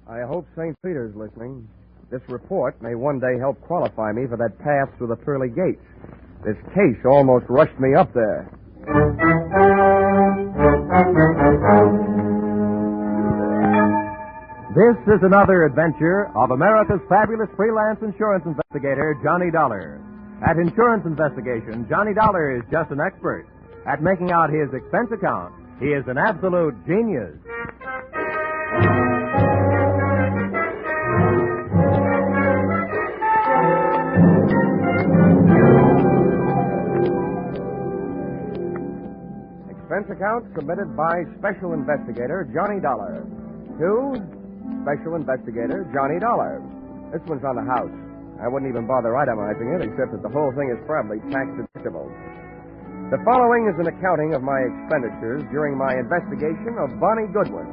I hope St. Peter's listening. This report may one day help qualify me for that pass through the pearly gates. This case almost rushed me up there. This is another adventure of America's fabulous freelance insurance investigator, Johnny Dollar. At Insurance Investigation, Johnny Dollar is just an expert. At making out his expense account, he is an absolute genius. Expense account submitted by Special Investigator Johnny Dollar. To Special Investigator Johnny Dollar. This one's on the house. I wouldn't even bother itemizing it, except that the whole thing is probably tax deductible. The following is an accounting of my expenditures during my investigation of Bonnie Goodwin.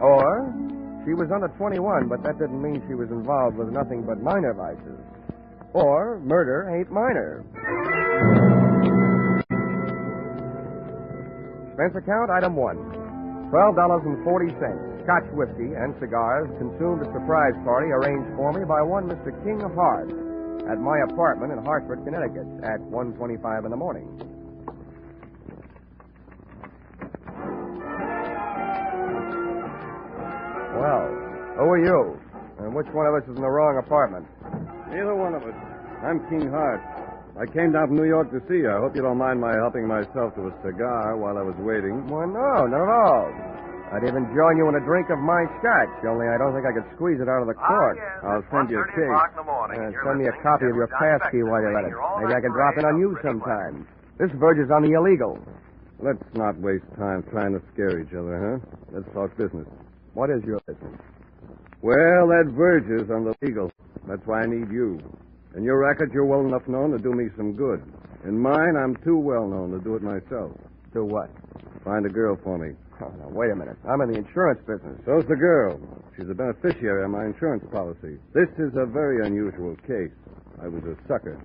Or, she was under 21, but that didn't mean she was involved with nothing but minor vices. Or, murder ain't minor. Expense account, item 1. $12.40. Scotch whiskey and cigars consumed at surprise party arranged for me by one Mr. King of Hearts at my apartment in Hartford, Connecticut at 1:25 in the morning. Well, who are you? And which one of us is in the wrong apartment? Neither one of us. I'm King Hart. I came down from New York to see you. I hope you don't mind my helping myself to a cigar while I was waiting. Well, no, not at all. I'd even join you in a drink of my scotch, only I don't think I could squeeze it out of the cork. Yes, I'll send you a case. Send me a copy of your passkey while you're at it. Maybe I can drop in on you sometime. This verges on the illegal. Let's not waste time trying to scare each other, huh? Let's talk business. What is your business? Well, that verges on the legal. That's why I need you. In your racket, you're well enough known to do me some good. In mine, I'm too well known to do it myself. Do what? Find a girl for me. Oh, now, wait a minute. I'm in the insurance business. So's the girl. She's a beneficiary of my insurance policy. This is a very unusual case. I was a sucker.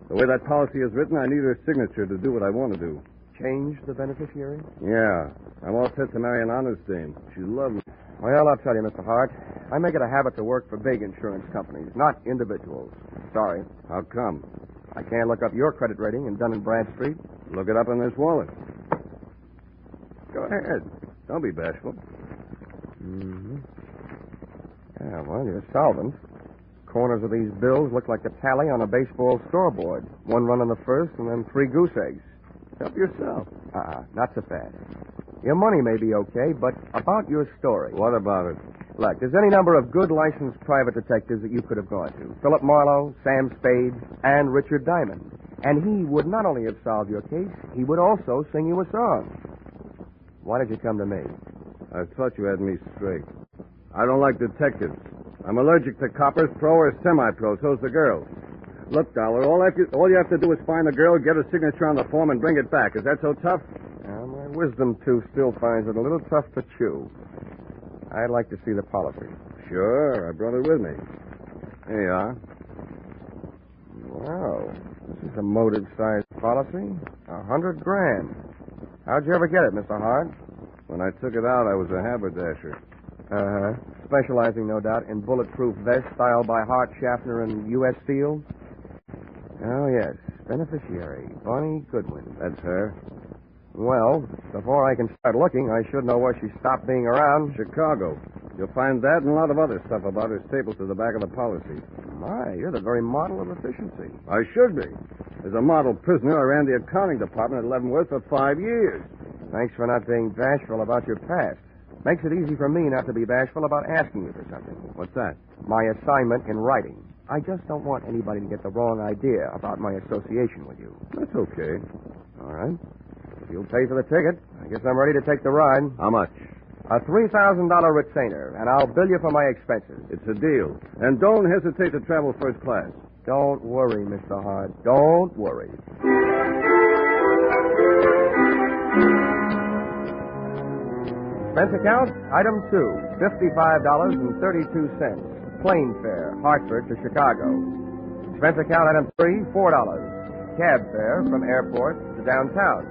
The way that policy is written, I need her signature to do what I want to do. Change the beneficiary? Yeah. I'm all set to marry an honest dame. She's lovely. Well, I'll tell you, Mr. Hart. I make it a habit to work for big insurance companies, not individuals. Sorry. How come? I can't look up your credit rating in Dun & Bradstreet. Look it up in this wallet. Go ahead. Don't be bashful. Mm-hmm. Yeah, well, you're solvent. Corners of these bills look like the tally on a baseball scoreboard. 1 run on the first and then 3 goose eggs. Help yourself. Not so fast. Your money may be okay, but about your story. What about it? Look, there's any number of good licensed private detectives that you could have gone to. Philip Marlowe, Sam Spade, and Richard Diamond. And he would not only have solved your case, he would also sing you a song. Why did you come to me? I thought you had me straight. I don't like detectives. I'm allergic to coppers, pro or semi-pro. So's the girl. Look, Dollar, all you have to do is find the girl, get a signature on the form, and bring it back. Is that so tough? My wisdom tooth still finds it a little tough to chew. I'd like to see the policy. Sure, I brought it with me. Here you are. Wow, this is a motive-sized policy. $100,000. How'd you ever get it, Mr. Hart? When I took it out, I was a haberdasher. Uh-huh. Specializing, no doubt, in bulletproof vests styled by Hart, Schaffner, and U.S. Steel? Oh, yes. Beneficiary, Bonnie Goodwin. That's her. Well, before I can start looking, I should know where she stopped being around. Chicago. You'll find that and a lot of other stuff about her stapled to the back of the policy. My, you're the very model of efficiency. I should be. As a model prisoner, I ran the accounting department at Leavenworth for 5 years. Thanks for not being bashful about your past. Makes it easy for me not to be bashful about asking you for something. What's that? My assignment in writing. I just don't want anybody to get the wrong idea about my association with you. That's okay. All right. If you'll pay for the ticket, I guess I'm ready to take the ride. How much? A $3,000 retainer, and I'll bill you for my expenses. It's a deal. And don't hesitate to travel first class. Don't worry, Mr. Hart. Don't worry. Expense account, item 2, $55.32. Plane fare, Hartford to Chicago. Expense account, item 3, $4. Cab fare from airport to downtown.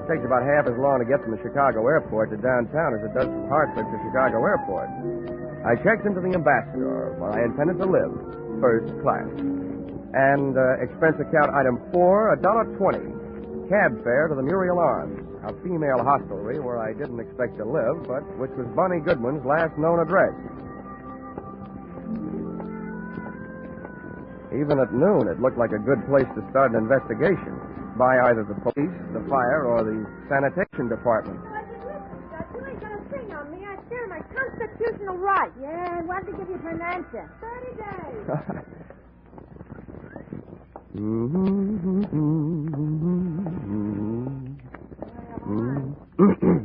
It takes about half as long to get from the Chicago airport to downtown as it does from Hartford to Chicago airport. I checked into the Ambassador, where I intended to live, first class. And expense account item 4, $1.20. Cab fare to the Muriel Arms, a female hostelry where I didn't expect to live, but which was Bonnie Goodwin's last known address. Even at noon, it looked like a good place to start an investigation by either the police, the fire, or the sanitation department. You ain't gonna sing on me. I share my constitutional right. Yeah, and when did they give you for an answer? 30 days.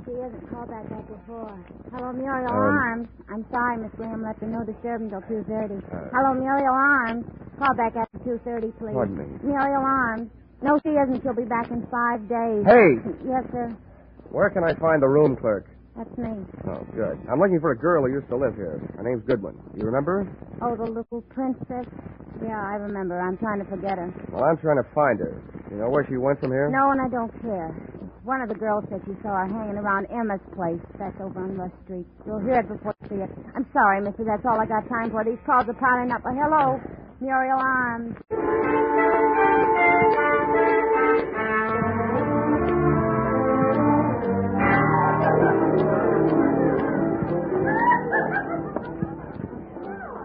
She hasn't called back that before. Hello, Muriel Arms. I'm sorry, Miss Graham left a note to serve until 2:30. Hello, Muriel Arms. Call back after 2:30, please. Pardon me? Muriel Arms. No, she isn't. She'll be back in 5 days. Hey! Yes, sir. Where can I find the room clerk? That's me. Oh, good. I'm looking for a girl who used to live here. Her name's Goodwin. You remember her? Oh, the little princess? Yeah, I remember. I'm trying to forget her. Well, I'm trying to find her. You know where she went from here? No, and I don't care. One of the girls said she saw her hanging around Emma's place. That's over on Rush Street. You'll hear it before you see it. I'm sorry, mister. That's all I got time for. These calls are piling up. Hello, Muriel Arms.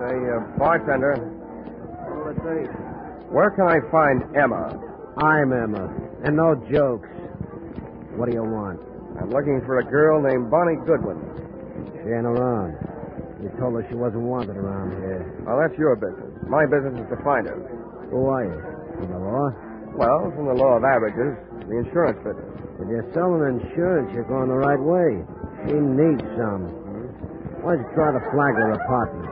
Say, bartender, What'll it be? where can I find Emma? I'm Emma, and no jokes. What do you want? I'm looking for a girl named Bonnie Goodwin. She ain't around. You told her she wasn't wanted around here. Well, that's your business. My business is to find her. Who are you? From the law? Well, from the law of averages, the insurance business. If you're selling insurance, you're going the right way. She needs some. Why don't you try the Flagler apartment?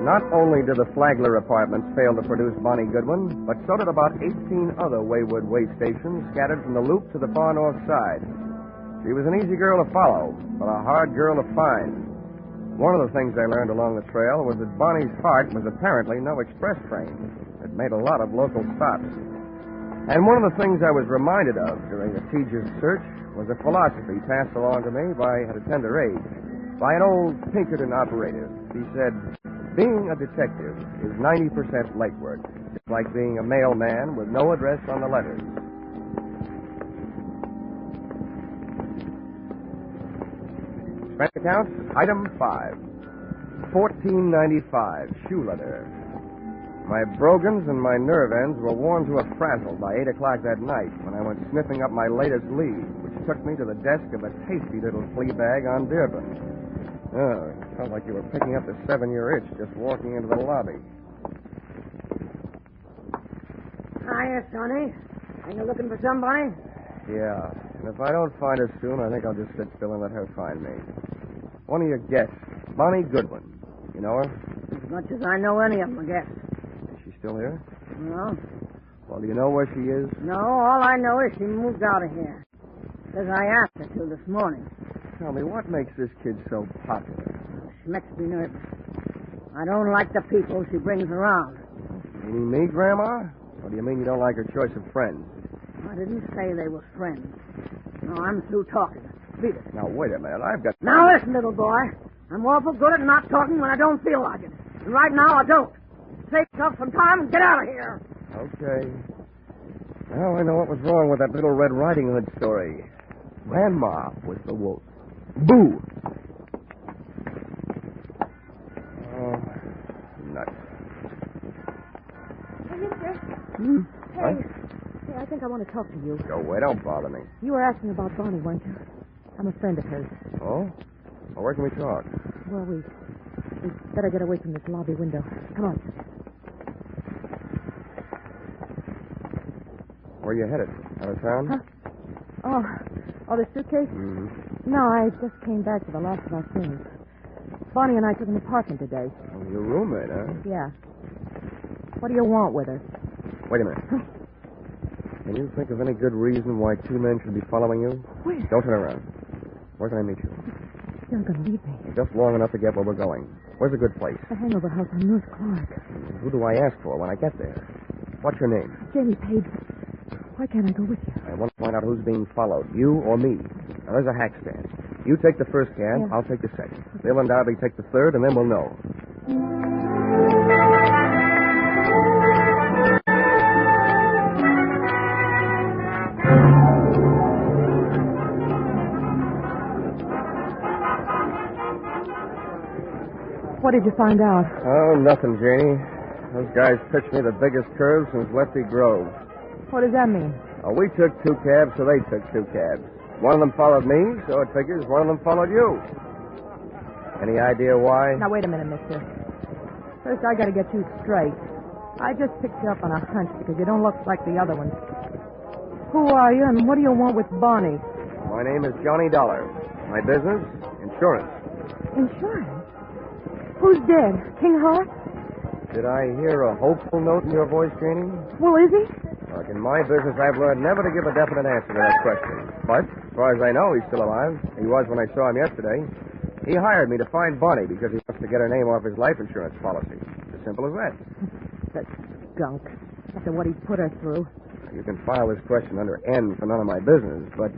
Not only did the Flagler apartments fail to produce Bonnie Goodwin, but so did about 18 other wayward way stations scattered from the loop to the far north side. She was an easy girl to follow, but a hard girl to find. One of the things I learned along the trail was that Bonnie's heart was apparently no express train. It made a lot of local stops. And one of the things I was reminded of during the tedious search was a philosophy passed along to me at a tender age by an old Pinkerton operative. He said, being a detective is 90% legwork. It's like being a mailman with no address on the letters. Expense account, item 5. $14.95, shoe leather. My brogans and my nerve ends were worn to a frazzle by 8 o'clock that night when I went sniffing up my latest lead, which took me to the desk of a tasty little flea bag on Dearborn. Oh, it felt like you were picking up a 7-year itch just walking into the lobby. Hiya, Sonny. Are you looking for somebody? Yeah, and if I don't find her soon, I think I'll just sit still and let her find me. One of your guests, Bonnie Goodwin. You know her? As much as I know any of them, I guess. Is she still here? No. Well, do you know where she is? No, all I know is she moved out of here. Because I asked her to this morning. Tell me, what makes this kid so popular? She makes me nervous. I don't like the people she brings around. Meaning me, Grandma? Or do you mean you don't like her choice of friends? I didn't say they were friends. No, I'm through talking. Beat it. Now, wait a minute. I've got... Now, listen, little boy. I'm awful good at not talking when I don't feel like it. And right now, I don't. Save yourself some time and get out of here. Okay. Now I know what was wrong with that little Red Riding Hood story. Grandma was the wolf. Boo! Oh, nuts. Hey, mister. Hmm? Hey. Hey, I think I want to talk to you. Go away. Don't bother me. You were asking about Bonnie, weren't you? I'm a friend of hers. Oh? Well, where can we talk? Well, we better get away from this lobby window. Come on. Where are you headed? Out of town? Huh? Oh, the suitcase? Mm-hmm. No, I just came back for the last of our things. Bonnie and I took an apartment today. Oh, your roommate, huh? Yeah. What do you want with her? Wait a minute. Can you think of any good reason why 2 men should be following you? Where? Don't turn around. Where can I meet you? You're going to leave me. Just long enough to get where we're going. Where's a good place? The hangover house on North Clark. Who do I ask for when I get there? What's your name? Jamie Page. Why can't I go with you? I want to find out who's being followed, you or me. Now, there's a hack stand. You take the first cab, Yeah. I'll take the second. They'll undoubtedly take the third, and then we'll know. What did you find out? Oh, nothing, Janie. Those guys pitched me the biggest curve since Lefty Grove. What does that mean? Oh, we took 2 cabs, so they took 2 cabs. One of them followed me, so it figures one of them followed you. Any idea why? Now, wait a minute, mister. First, I gotta get you straight. I just picked you up on a hunch because you don't look like the other ones. Who are you, and what do you want with Barney? My name is Johnny Dollar. My business? Insurance. Insurance? Who's dead? King Hart? Did I hear a hopeful note in your voice, Janie? Well, is he? Look, in my business, I've learned never to give a definite answer to that question. But, as far as I know, he's still alive. He was when I saw him yesterday. He hired me to find Bonnie because he wants to get her name off his life insurance policy. As simple as that. That skunk. After what he put her through. You can file this question under N for none of my business, but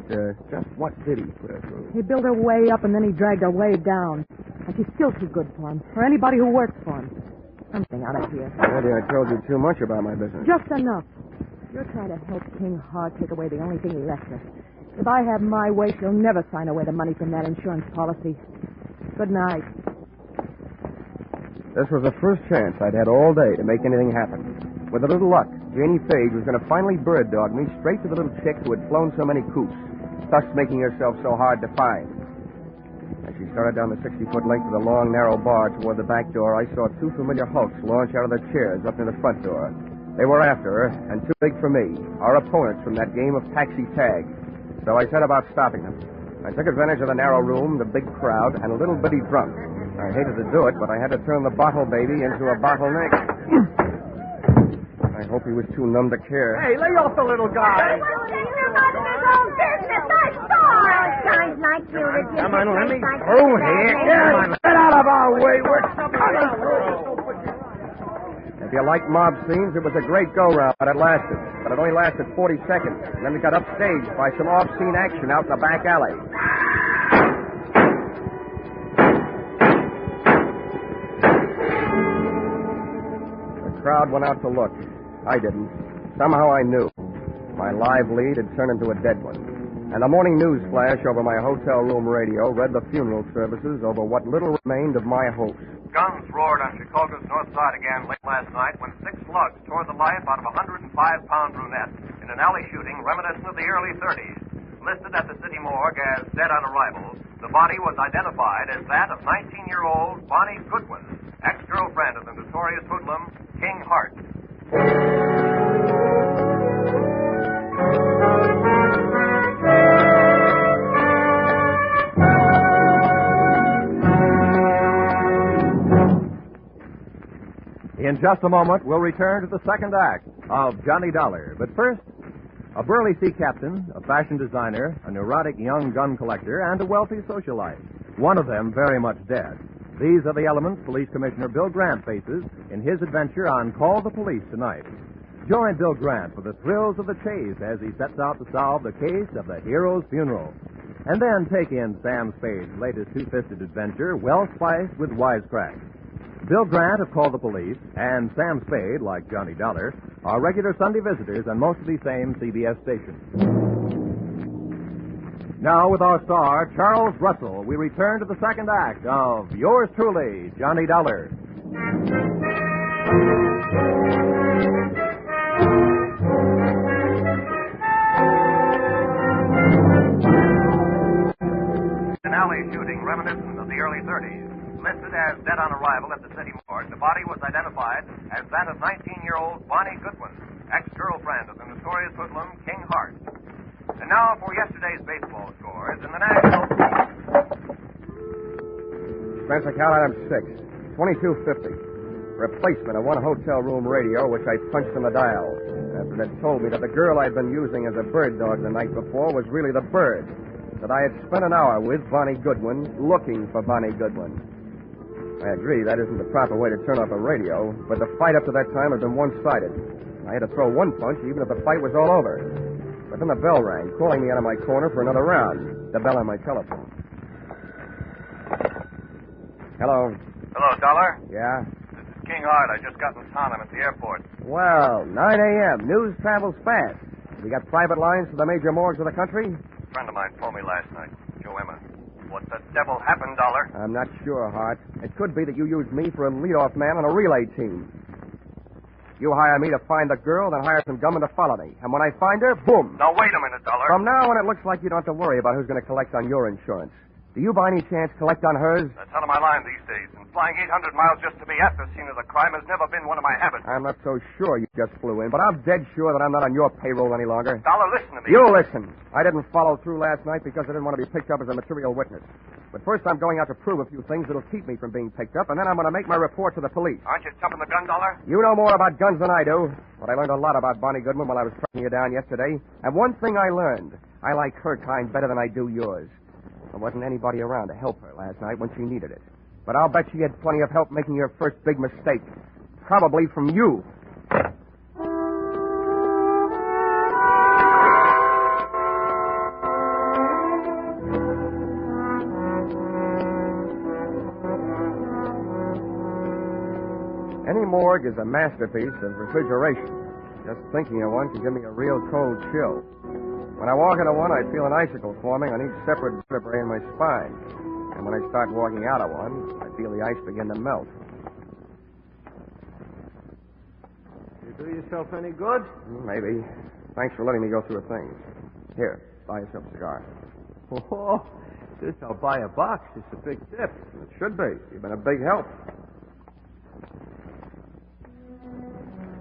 just what did he put her through? He built her way up, and then he dragged her way down. And she's still too good for him, or anybody who works for him. Something out of here. Maybe I told you too much about my business. Just enough. You're trying to help King Hart take away the only thing he left her. If I have my way, she'll never sign away the money from that insurance policy. Good night. This was the first chance I'd had all day to make anything happen. With a little luck, Janie Page was going to finally bird dog me straight to the little chick who had flown so many coops, thus making herself so hard to find. As she started down the 60-foot length of the long, narrow bar toward the back door, I saw 2 familiar hulks launch out of their chairs up near the front door. They were after her, and too big for me, our opponents from that game of taxi tag. So I set about stopping them. I took advantage of the narrow room, the big crowd, and a little bitty drunk. I hated to do it, but I had to turn the bottle baby into a bottleneck. I hope he was too numb to care. Hey, lay off the little guy. Sounds like you. Come on, let me through here. Come on. Get out of our way. We're coming through. If you like mob scenes, it was a great go-round, but it lasted. But it only lasted 40 seconds. And then we got upstaged by some off-scene action out in the back alley. The crowd went out to look. I didn't. Somehow I knew. My live lead had turned into a dead one. And the morning news flash over my hotel room radio read the funeral services over what little remained of my hopes. Guns roared on Chicago's north side again late last night when 6 slugs tore the life out of a 105-pound brunette in an alley shooting reminiscent of the early 30s. Listed at the city morgue as dead on arrival, the body was identified as that of 19-year-old Bonnie Goodwin, ex-girlfriend of the notorious hoodlum King Hart. In just a moment, we'll return to the second act of Johnny Dollar. But first, a burly sea captain, a fashion designer, a neurotic young gun collector, and a wealthy socialite. One of them very much dead. These are the elements Police Commissioner Bill Grant faces in his adventure on Call the Police tonight. Join Bill Grant for the thrills of the chase as he sets out to solve the case of the hero's funeral. And then take in Sam Spade's latest two-fisted adventure, well spiced with wisecracks. Bill Grant of Call the Police and Sam Spade, like Johnny Dollar, are regular Sunday visitors on most of these same CBS stations. Now, with our star, Charles Russell, we return to the second act of yours truly, Johnny Dollar. An alley shooting reminiscent of the early 30s. Listed as dead on arrival at the city morgue, the body was identified as that of 19-year-old Bonnie Goodwin, ex-girlfriend of the notorious hoodlum King Hart. And now for yesterday's baseball scores in the National... Expense account item 6, $22.50. Replacement of one hotel room radio, which I punched on the dial. After it told me that the girl I'd been using as a bird dog the night before was really the bird. That I had spent an hour with Bonnie Goodwin, looking for Bonnie Goodwin. I agree that isn't the proper way to turn off a radio, but the fight up to that time had been one-sided. I had to throw one punch even if the fight was all over. But then the bell rang, calling me out of my corner for another round. The bell on my telephone. Hello. Hello, Dollar. Yeah? This is King Hart. I just got in town. I'm at the airport. Well, 9 a.m. News travels fast. We got private lines to the major morgues of the country? A friend of mine phoned me last night, Joe Emma. What the devil happened, Dollar? I'm not sure, Hart. It could be that you used me for a leadoff man on a relay team. You hire me to find the girl, then hire some gunmen to follow me. And when I find her, boom. Now, wait a minute, Dollar. From now on, it looks like you don't have to worry about who's going to collect on your insurance. Do you by any chance collect on hers? That's out of my line these days. And flying 800 miles just to be at the scene of the crime has never been one of my habits. I'm not so sure you just flew in, but I'm dead sure that I'm not on your payroll any longer. Dollar, listen to me. You listen. I didn't follow through last night because I didn't want to be picked up as a material witness. But first I'm going out to prove a few things that'll keep me from being picked up, and then I'm going to make my report to the police. Aren't you jumping the gun, Dollar? You know more about guns than I do, but I learned a lot about Bonnie Goodwin while I was tracking you down yesterday. And one thing I learned, I like her kind better than I do yours. There wasn't anybody around to help her last night when she needed it. But I'll bet she had plenty of help making her first big mistake. Probably from you. Any morgue is a masterpiece of refrigeration. Just thinking of one can give me a real cold chill. When I walk into one, I feel an icicle forming on each separate vertebrae in my spine. And when I start walking out of one, I feel the ice begin to melt. You do yourself any good? Maybe. Thanks for letting me go through things. Here, buy yourself a cigar. Oh, this I'll buy a box. It's a big tip. It should be. You've been a big help.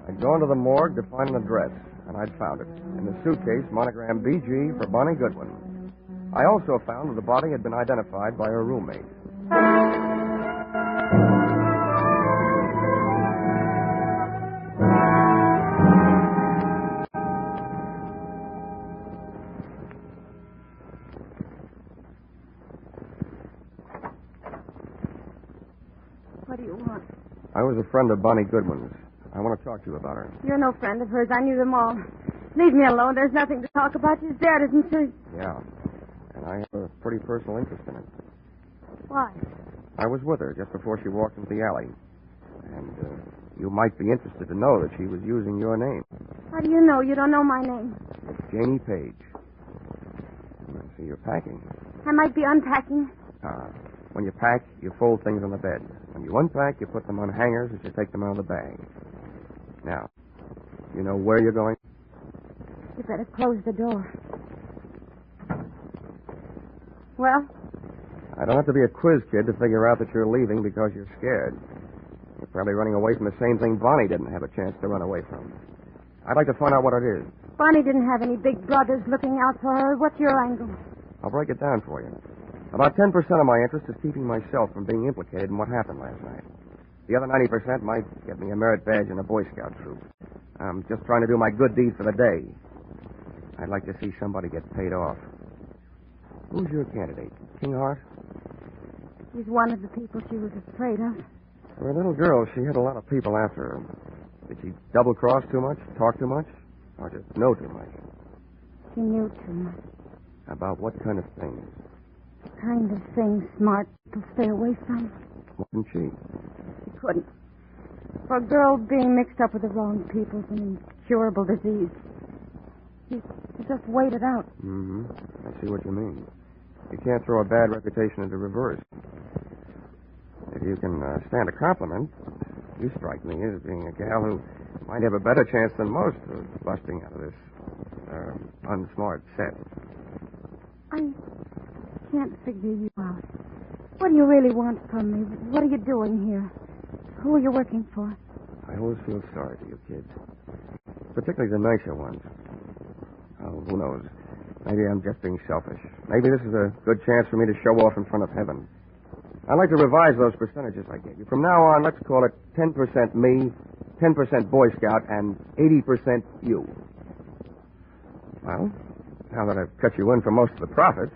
I'd gone to the morgue to find an address, and I'd found it. In the suitcase, monogrammed BG for Bonnie Goodwin. I also found that the body had been identified by her roommate. What do you want? I was a friend of Bonnie Goodwin's. I want to talk to you about her. You're no friend of hers. I knew them all. Leave me alone. There's nothing to talk about. She's dead, isn't she? Yeah. And I have a pretty personal interest in it. Why? I was with her just before she walked into the alley. And you might be interested to know that she was using your name. How do you know? You don't know my name. It's Janie Page. I see you're packing. I might be unpacking. When you pack, you fold things on the bed. When you unpack, you put them on hangers as you take them out of the bag. Now, you know where you're going? You better close the door. Well? I don't have to be a quiz kid to figure out that you're leaving because you're scared. You're probably running away from the same thing Bonnie didn't have a chance to run away from. I'd like to find out what it is. Bonnie didn't have any big brothers looking out for her. What's your angle? I'll break it down for you. About 10% of my interest is keeping myself from being implicated in what happened last night. The other 90% might get me a merit badge in a Boy Scout troop. I'm just trying to do my good deed for the day. I'd like to see somebody get paid off. Who's your candidate? King Hart? He's one of the people she was afraid of. For a little girl, she had a lot of people after her. Did she double-cross too much, talk too much, or just know too much? She knew too much. About what kind of things? The kind of thing smart people stay away from. Wasn't she? She couldn't. For a girl being mixed up with the wrong people is an incurable disease. She just waited out. Mm-hmm. I see what you mean. You can't throw a bad reputation into reverse. If you can stand a compliment, you strike me as being a gal who might have a better chance than most of busting out of this unsmart set. I can't figure you out. What do you really want from me? What are you doing here? Who are you working for? I always feel sorry for you kids. Particularly the nicer ones. Oh, who knows? Maybe I'm just being selfish. Maybe this is a good chance for me to show off in front of heaven. I'd like to revise those percentages I gave you. From now on, let's call it 10% me, 10% Boy Scout, and 80% you. Well, now that I've cut you in for most of the profits,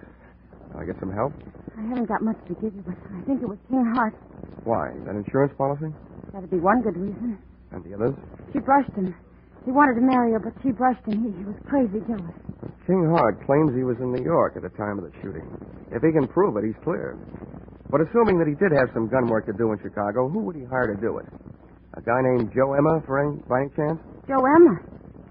can I get some help? I haven't got much to give you, but I think it was King Hart. Why? That insurance policy? That'd be one good reason. And the others? She brushed him. He wanted to marry her, but she brushed him. He was crazy jealous. King Hart claims he was in New York at the time of the shooting. If he can prove it, he's clear. But assuming that he did have some gun work to do in Chicago, who would he hire to do it? A guy named Joe Emma, by any chance? Joe Emma.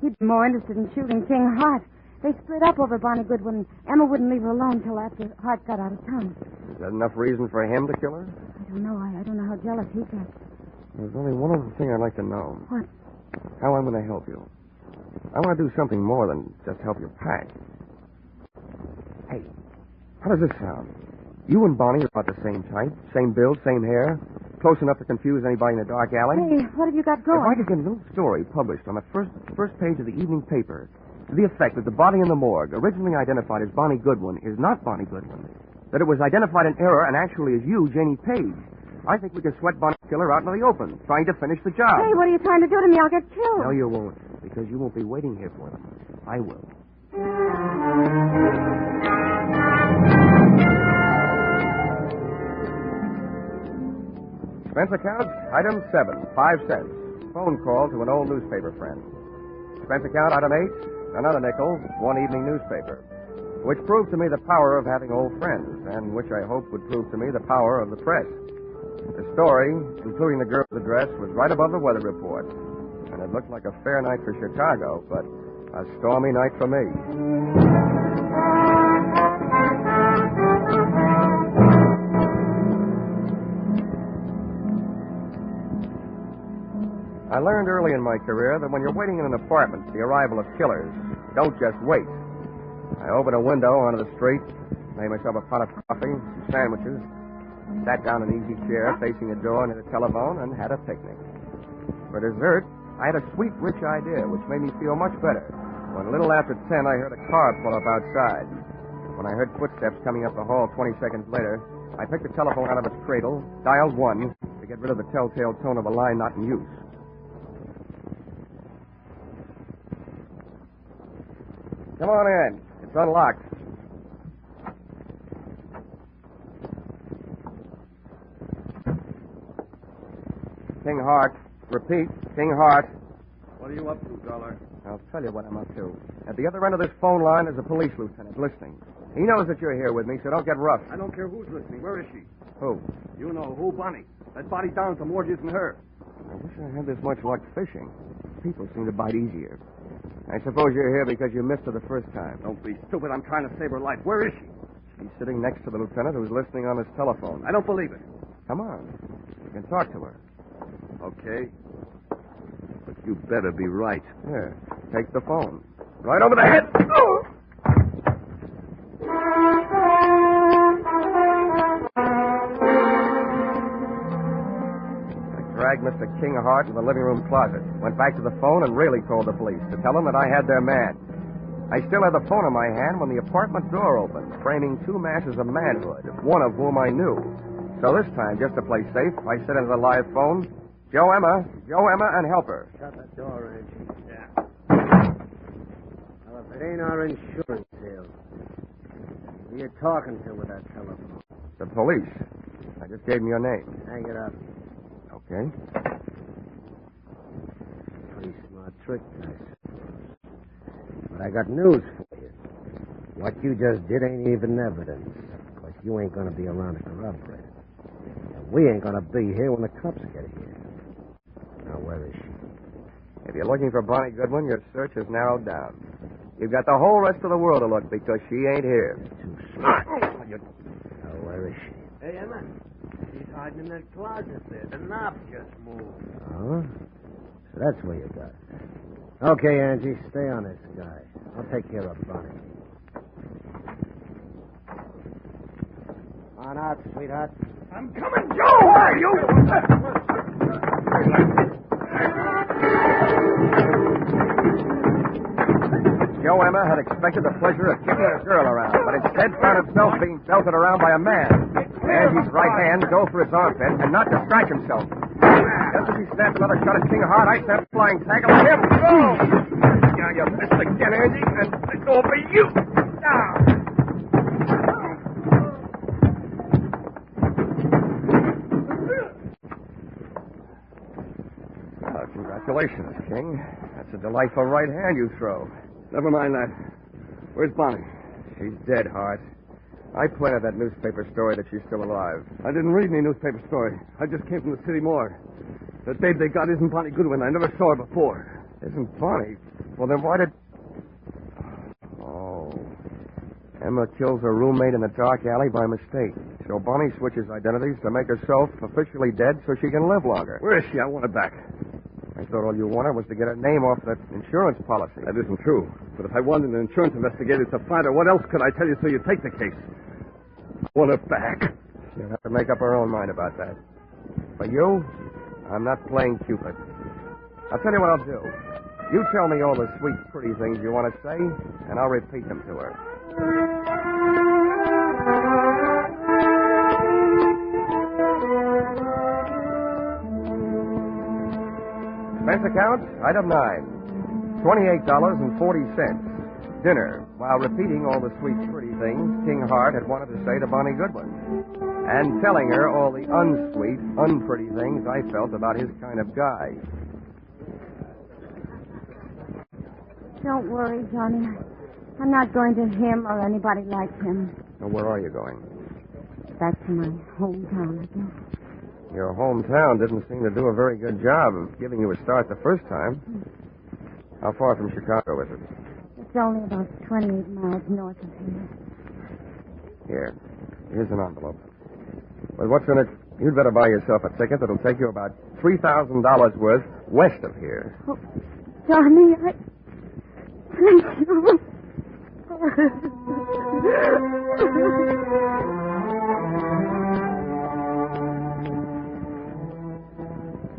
He'd be more interested in shooting King Hart. They split up over Bonnie Goodwin. Emma wouldn't leave her alone till after Hart got out of town. Is that enough reason for him to kill her? I don't know. I don't know how jealous he gets. There's only one other thing I'd like to know. What? How I'm going to help you. I want to do something more than just help you pack. Hey, how does this sound? You and Bonnie are about the same type, same build, same hair, close enough to confuse anybody in a dark alley. Hey, what have you got going? If I could get a little story published on the first page of the evening paper to the effect that the body in the morgue, originally identified as Bonnie Goodwin, is not Bonnie Goodwin, that it was identified in error and actually is you, Janie Page, I think we could sweat Bonnie's killer out into the open, trying to finish the job. Hey, what are you trying to do to me? I'll get killed. No, you won't, because you won't be waiting here for them. I will. Expense account, item 7, 5 cents. Phone call to an old newspaper friend. Expense account, item 8, another nickel, one evening newspaper. Which proved to me the power of having old friends, and which I hope would prove to me the power of the press. The story, including the girl's address, was right above the weather report. And it looked like a fair night for Chicago, but a stormy night for me. I learned early in my career that when you're waiting in an apartment for the arrival of killers, don't just wait. I opened a window onto the street, made myself a pot of coffee, some sandwiches, sat down in an easy chair facing a door near the telephone, and had a picnic. For dessert, I had a sweet, rich idea, which made me feel much better. When a little after 10, I heard a car pull up outside. When I heard footsteps coming up the hall 20 seconds later, I picked the telephone out of its cradle, dialed 1 to get rid of the telltale tone of a line not in use. Come on in. It's unlocked. King Hart. Repeat, King Hart. What are you up to, Dollar? I'll tell you what I'm up to. At the other end of this phone line is a police lieutenant listening. He knows that you're here with me, so don't get rough. I don't care who's listening. Where is she? Who? You know who, Bonnie. That body down at the morgue isn't her. I wish I had this much luck fishing. People seem to bite easier. I suppose you're here because you missed her the first time. Don't be stupid. I'm trying to save her life. Where is she? She's sitting next to the lieutenant who's listening on his telephone. I don't believe it. Come on. You can talk to her. Okay. But you better be right. Here, take the phone. Right over the head. Oh! Dragged Mr. King Hart to the living room closet, went back to the phone and really called the police to tell them that I had their man. I still had the phone in my hand when the apartment door opened, framing two masses of manhood, one of whom I knew. So this time, just to play safe, I said into the live phone, Joe Emma, and help her. Shut that door, Angie. Yeah. Well, if it ain't our insurance sale, who are you talking to with that telephone? The police. I just gave them your name. Hang it up. Okay. Pretty smart trick, I suppose. But I got news for you. What you just did ain't even evidence. Because you ain't going to be around to corroborate it. And we ain't going to be here when the cops get here. Now, where is she? If you're looking for Bonnie Goodwin, your search is narrowed down. You've got the whole rest of the world to look because she ain't here. Too smart. Now, where is she? Hey, Emma. She's hiding in that closet there. The knob just moved. Oh? So that's where you got it. Okay, Angie, stay on this guy. I'll take care of Bonnie. On out, sweetheart. I'm coming, Joe! Where are you? Joe Emma had expected the pleasure of kicking a girl around, but instead found himself being belted around by a man. Angie's right hand dove for his armpit and not to strike himself. Just as he snapped another shot at King Hart, I snapped a flying tackle at him. Oh! Now you missed again, Angie, and it's over you. Now. Congratulations, King. That's a delightful right hand you throw. Never mind that. Where's Bonnie? She's dead, Hart. I planted that newspaper story that she's still alive. I didn't read any newspaper story. I just came from the city morgue. The babe they got isn't Bonnie Goodwin. I never saw her before. Isn't Bonnie? Well, then why did... Oh. Emma kills her roommate in the dark alley by mistake. So Bonnie switches identities to make herself officially dead so she can live longer. Where is she? I want her back. I thought all you wanted was to get her name off that insurance policy. That isn't true. But if I wanted an insurance investigator to find her, what else could I tell you so you take the case? I want her back. She'll have to make up her own mind about that. For you, I'm not playing Cupid. I'll tell you what I'll do. You tell me all the sweet, pretty things you want to say, and I'll repeat them to her. Expense account, item 9. $28.40. Dinner, while repeating all the sweet, pretty things King Hart had wanted to say to Bonnie Goodwin. And telling her all the unsweet, unpretty things I felt about his kind of guy. Don't worry, Johnny. I'm not going to him or anybody like him. So where are you going? Back to my hometown again. Your hometown didn't seem to do a very good job of giving you a start the first time. How far from Chicago is it? It's only about 28 miles north of here. Here's an envelope. But what's in it? You'd better buy yourself a ticket that'll take you about $3,000 worth west of here. Oh, Johnny, thank you.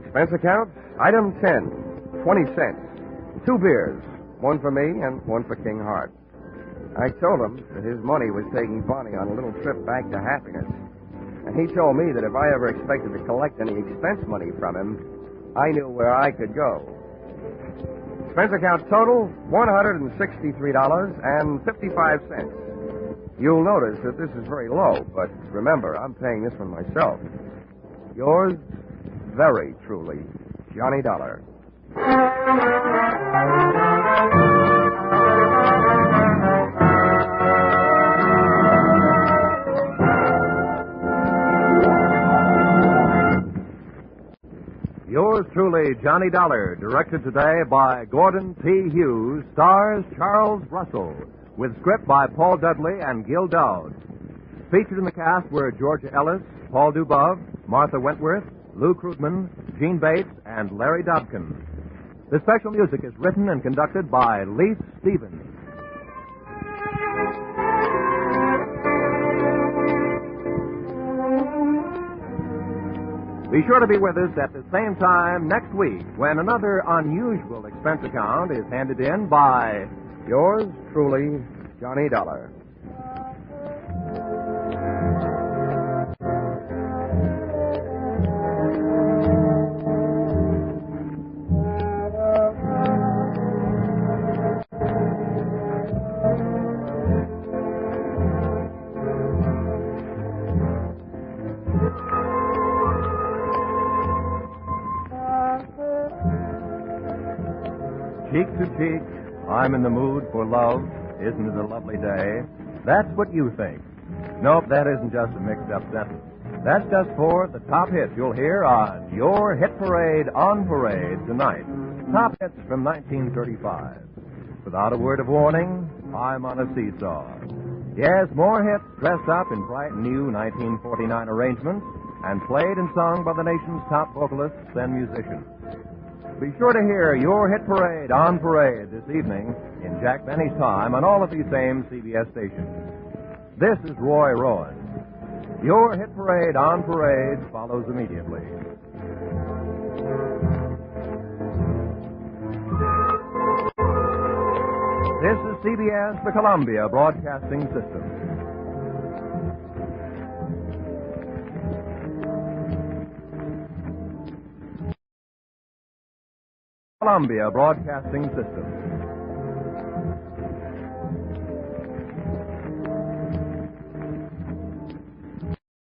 Expense account, item 10, 20 cents. 2 beers, one for me and one for King Hart. I told him that his money was taking Bonnie on a little trip back to happiness. And he told me that if I ever expected to collect any expense money from him, I knew where I could go. Expense account total, $163.55. You'll notice that this is very low, but remember, I'm paying this one myself. Yours, very truly, Johnny Dollar. Yours truly, Johnny Dollar, directed today by Gordon T. Hughes, stars Charles Russell, with script by Paul Dudley and Gil Dowd. Featured in the cast were Georgia Ellis, Paul Dubov, Martha Wentworth, Lou Krugman, Gene Bates, and Larry Dobkin. The special music is written and conducted by Leith Stevens. Be sure to be with us at the same time next week when another unusual expense account is handed in by Yours truly, Johnny Dollar. Cheek to cheek, I'm in the mood for love. Isn't it a lovely day? That's what you think. Nope, that isn't just a mixed-up sentence. That's just for the top hits you'll hear on your Hit Parade on Parade tonight. Top hits from 1935. Without a word of warning, I'm on a seesaw. Yes, more hits dressed up in bright new 1949 arrangements and played and sung by the nation's top vocalists and musicians. Be sure to hear your Hit Parade on Parade this evening in Jack Benny's time on all of these same CBS stations. This is Roy Rowan. Your Hit Parade on Parade follows immediately. This is CBS, the Columbia Broadcasting System. Columbia Broadcasting System.